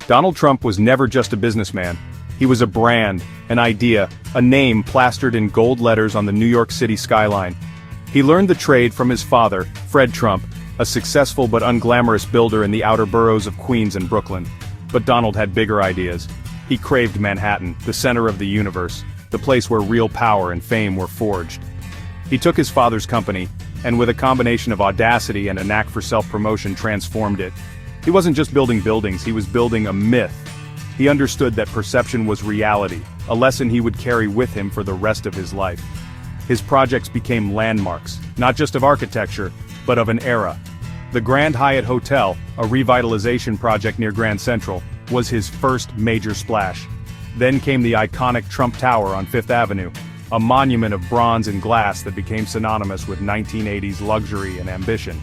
Donald Trump was never just a businessman. He was a brand, an idea, a name plastered in gold letters on the New York City skyline. He learned the trade from his father, Fred Trump, a successful but unglamorous builder in the outer boroughs of Queens and Brooklyn. But Donald had bigger ideas. He craved Manhattan, the center of the universe, the place where real power and fame were forged. He took his father's company, and with a combination of audacity and a knack for self-promotion transformed it. He wasn't just building buildings, he was building a myth. He understood that perception was reality, a lesson he would carry with him for the rest of his life. His projects became landmarks, not just of architecture, but of an era. The Grand Hyatt Hotel, a revitalization project near Grand Central, was his first major splash. Then came the iconic Trump Tower on Fifth Avenue, a monument of bronze and glass that became synonymous with 1980s luxury and ambition.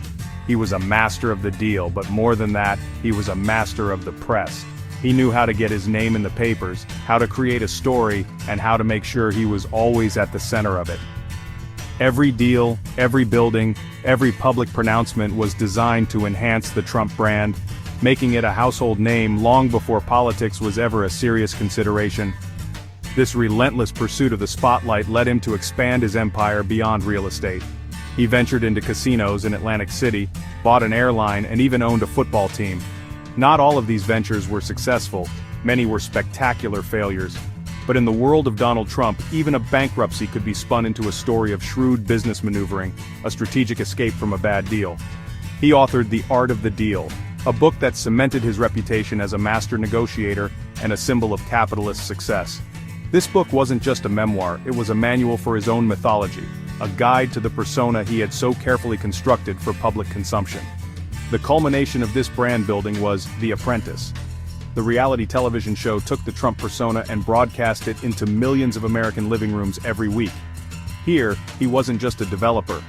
He was a master of the deal, but more than that, he was a master of the press. He knew how to get his name in the papers, how to create a story, and how to make sure he was always at the center of it. Every deal, every building, every public pronouncement was designed to enhance the Trump brand, making it a household name long before politics was ever a serious consideration. This relentless pursuit of the spotlight led him to expand his empire beyond real estate. He ventured into casinos in Atlantic City, bought an airline, and even owned a football team. Not all of these ventures were successful, many were spectacular failures. But in the world of Donald Trump, even a bankruptcy could be spun into a story of shrewd business maneuvering, a strategic escape from a bad deal. He authored The Art of the Deal, a book that cemented his reputation as a master negotiator and a symbol of capitalist success. This book wasn't just a memoir, it was a manual for his own mythology, a guide to the persona he had so carefully constructed for public consumption. The culmination of this brand building was The Apprentice. The reality television show took the Trump persona and broadcast it into millions of American living rooms every week. Here, he wasn't just a developer.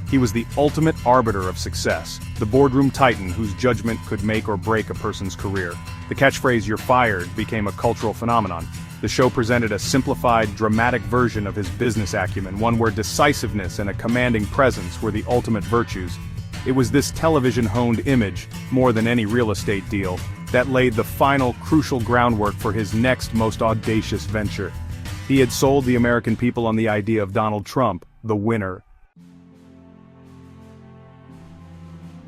He was the ultimate arbiter of success, the boardroom titan whose judgment could make or break a person's career. The catchphrase "you're fired" became a cultural phenomenon. The show presented a simplified, dramatic version of his business acumen, one where decisiveness and a commanding presence were the ultimate virtues. It was this television-honed image, more than any real estate deal, that laid the final, crucial groundwork for his next most audacious venture. He had sold the American people on the idea of Donald Trump, the winner.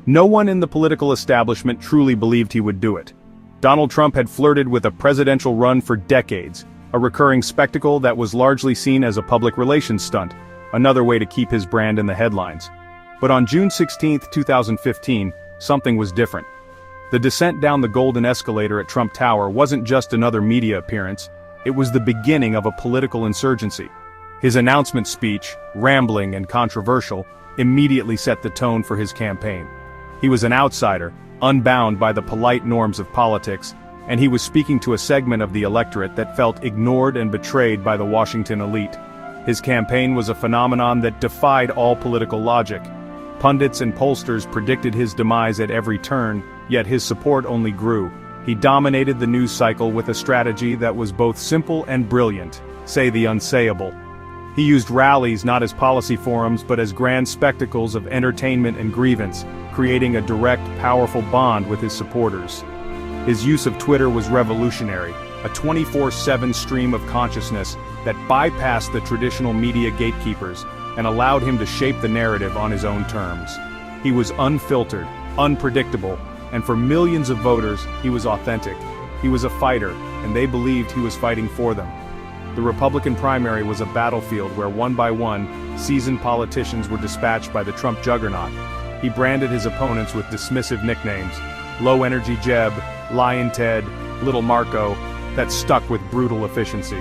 No one in the political establishment truly believed he would do it. Donald Trump had flirted with a presidential run for decades, a recurring spectacle that was largely seen as a public relations stunt, another way to keep his brand in the headlines. But on June 16, 2015, something was different. The descent down the golden escalator at Trump Tower wasn't just another media appearance, it was the beginning of a political insurgency. His announcement speech, rambling and controversial, immediately set the tone for his campaign. He was an outsider, unbound by the polite norms of politics, and he was speaking to a segment of the electorate that felt ignored and betrayed by the Washington elite. His campaign was a phenomenon that defied all political logic. Pundits and pollsters predicted his demise at every turn, yet his support only grew. He dominated the news cycle with a strategy that was both simple and brilliant, say the unsayable. He used rallies not as policy forums but as grand spectacles of entertainment and grievance, creating a direct, powerful bond with his supporters. His use of Twitter was revolutionary, a 24/7 stream of consciousness that bypassed the traditional media gatekeepers and allowed him to shape the narrative on his own terms. He was unfiltered, unpredictable, and for millions of voters, he was authentic. He was a fighter, and they believed he was fighting for them. The Republican primary was a battlefield where one by one, seasoned politicians were dispatched by the Trump juggernaut. He branded his opponents with dismissive nicknames, Low Energy Jeb, Lion Ted, Little Marco, that stuck with brutal efficiency.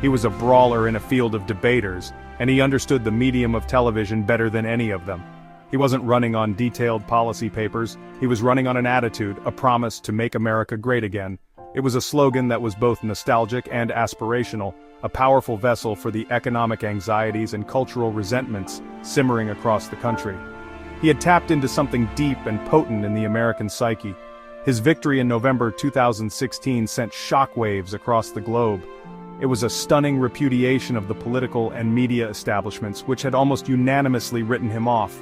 He was a brawler in a field of debaters, and he understood the medium of television better than any of them. He wasn't running on detailed policy papers, he was running on an attitude, a promise to make America great again. It was a slogan that was both nostalgic and aspirational, a powerful vessel for the economic anxieties and cultural resentments simmering across the country. He had tapped into something deep and potent in the American psyche. His victory in November 2016 sent shockwaves across the globe. It was a stunning repudiation of the political and media establishments which had almost unanimously written him off.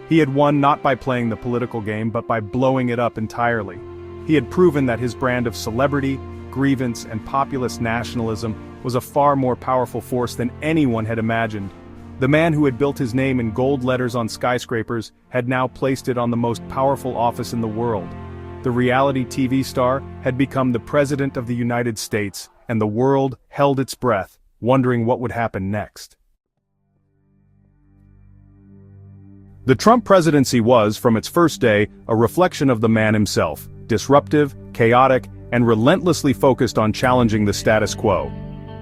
He had won not by playing the political game but by blowing it up entirely. He had proven that his brand of celebrity, grievance, and populist nationalism was a far more powerful force than anyone had imagined. The man who had built his name in gold letters on skyscrapers had now placed it on the most powerful office in the world. The reality TV star had become the President of the United States, and the world held its breath, wondering what would happen next. The Trump presidency was, from its first day, a reflection of the man himself, disruptive, chaotic, and relentlessly focused on challenging the status quo.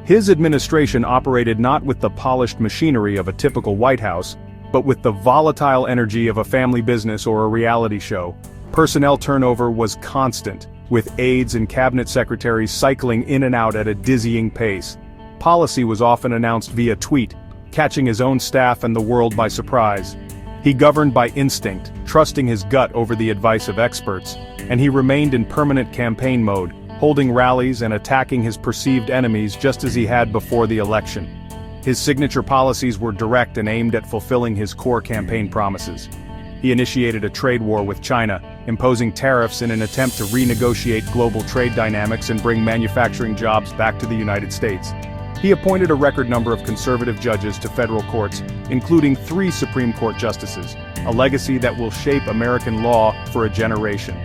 His administration operated not with the polished machinery of a typical White House, but with the volatile energy of a family business or a reality show. Personnel turnover was constant, with aides and cabinet secretaries cycling in and out at a dizzying pace. Policy was often announced via tweet, catching his own staff and the world by surprise. He governed by instinct, trusting his gut over the advice of experts, and he remained in permanent campaign mode, holding rallies and attacking his perceived enemies just as he had before the election. His signature policies were direct and aimed at fulfilling his core campaign promises. He initiated a trade war with China, imposing tariffs in an attempt to renegotiate global trade dynamics and bring manufacturing jobs back to the United States. He appointed a record number of conservative judges to federal courts, including 3 Supreme Court justices, a legacy that will shape American law for a generation.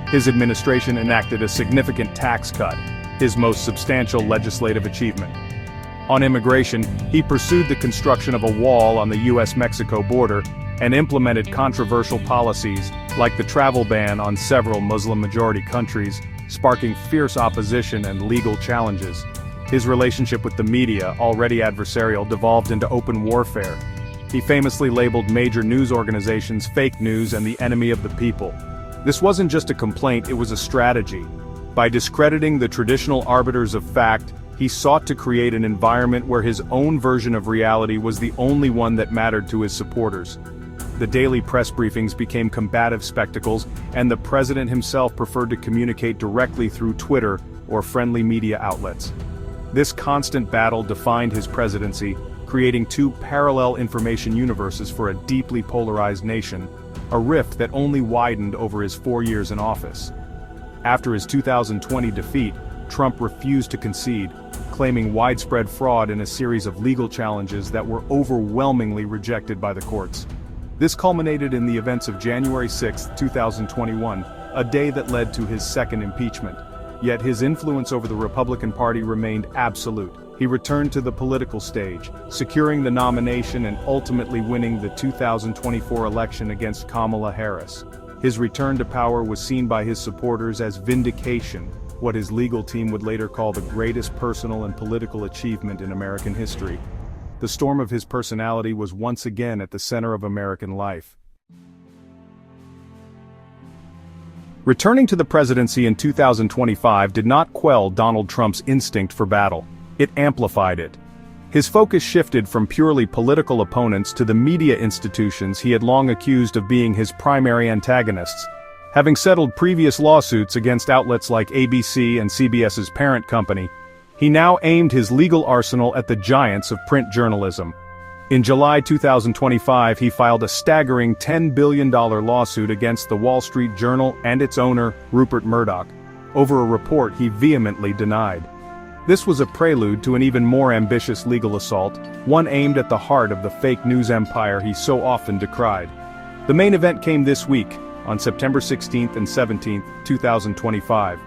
His administration enacted a significant tax cut, his most substantial legislative achievement. On immigration, he pursued the construction of a wall on the US-Mexico border and implemented controversial policies like the travel ban on several Muslim-majority countries, sparking fierce opposition and legal challenges. His relationship with the media, already adversarial, devolved into open warfare. He famously labeled major news organizations fake news and the enemy of the people. This wasn't just a complaint, it was a strategy. By discrediting the traditional arbiters of fact, he sought to create an environment where his own version of reality was the only one that mattered to his supporters. The daily press briefings became combative spectacles, and the president himself preferred to communicate directly through Twitter or friendly media outlets. This constant battle defined his presidency, creating 2 parallel information universes for a deeply polarized nation, a rift that only widened over his 4 years in office. After his 2020 defeat, Trump refused to concede, claiming widespread fraud in a series of legal challenges that were overwhelmingly rejected by the courts. This culminated in the events of January 6, 2021, a day that led to his second impeachment. Yet his influence over the Republican Party remained absolute. He returned to the political stage, securing the nomination and ultimately winning the 2024 election against Kamala Harris. His return to power was seen by his supporters as vindication, what his legal team would later call the greatest personal and political achievement in American history. The storm of his personality was once again at the center of American life. Returning to the presidency in 2025 did not quell Donald Trump's instinct for battle. It amplified it. His focus shifted from purely political opponents to the media institutions he had long accused of being his primary antagonists. Having settled previous lawsuits against outlets like ABC and CBS's parent company, he now aimed his legal arsenal at the giants of print journalism. In July 2025, he filed a staggering $10 billion lawsuit against the Wall Street Journal and its owner, Rupert Murdoch, over a report he vehemently denied. This was a prelude to an even more ambitious legal assault, one aimed at the heart of the fake news empire he so often decried. The main event came this week, on September 16th and 17th, 2025.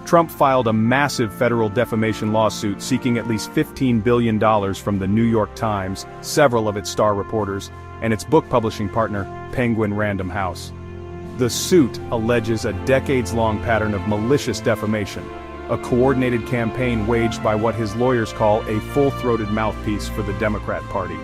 Trump filed a massive federal defamation lawsuit seeking at least $15 billion from the New York Times, several of its star reporters, and its book publishing partner, Penguin Random House. The suit alleges a decades-long pattern of malicious defamation, a coordinated campaign waged by what his lawyers call a full-throated mouthpiece for the Democrat Party.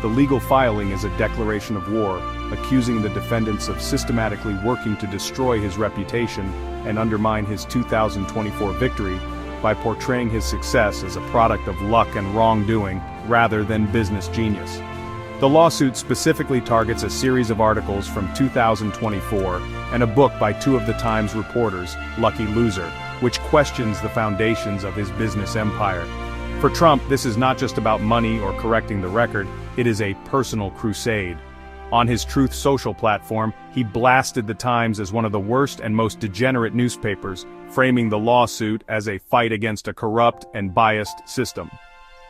The legal filing is a declaration of war, accusing the defendants of systematically working to destroy his reputation and undermine his 2024 victory by portraying his success as a product of luck and wrongdoing rather than business genius. The lawsuit specifically targets a series of articles from 2024 and a book by 2 of the Times reporters, Lucky Loser, which questions the foundations of his business empire. For Trump, this is not just about money or correcting the record, it is a personal crusade. On his Truth Social platform, he blasted the Times as one of the worst and most degenerate newspapers, framing the lawsuit as a fight against a corrupt and biased system.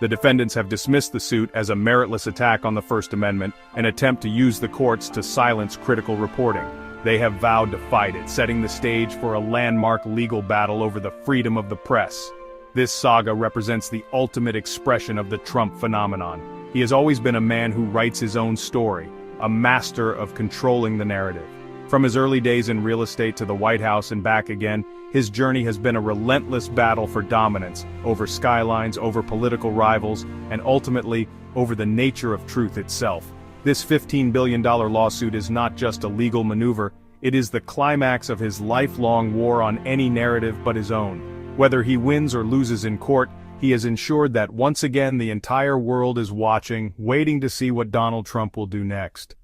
The defendants have dismissed the suit as a meritless attack on the First Amendment, an attempt to use the courts to silence critical reporting. They have vowed to fight it, setting the stage for a landmark legal battle over the freedom of the press. This saga represents the ultimate expression of the Trump phenomenon. He has always been a man who writes his own story, a master of controlling the narrative. From his early days in real estate to the White House and back again, his journey has been a relentless battle for dominance, over skylines, over political rivals, and ultimately, over the nature of truth itself. This $15 billion lawsuit is not just a legal maneuver, it is the climax of his lifelong war on any narrative but his own. Whether he wins or loses in court, he has ensured that once again the entire world is watching, waiting to see what Donald Trump will do next.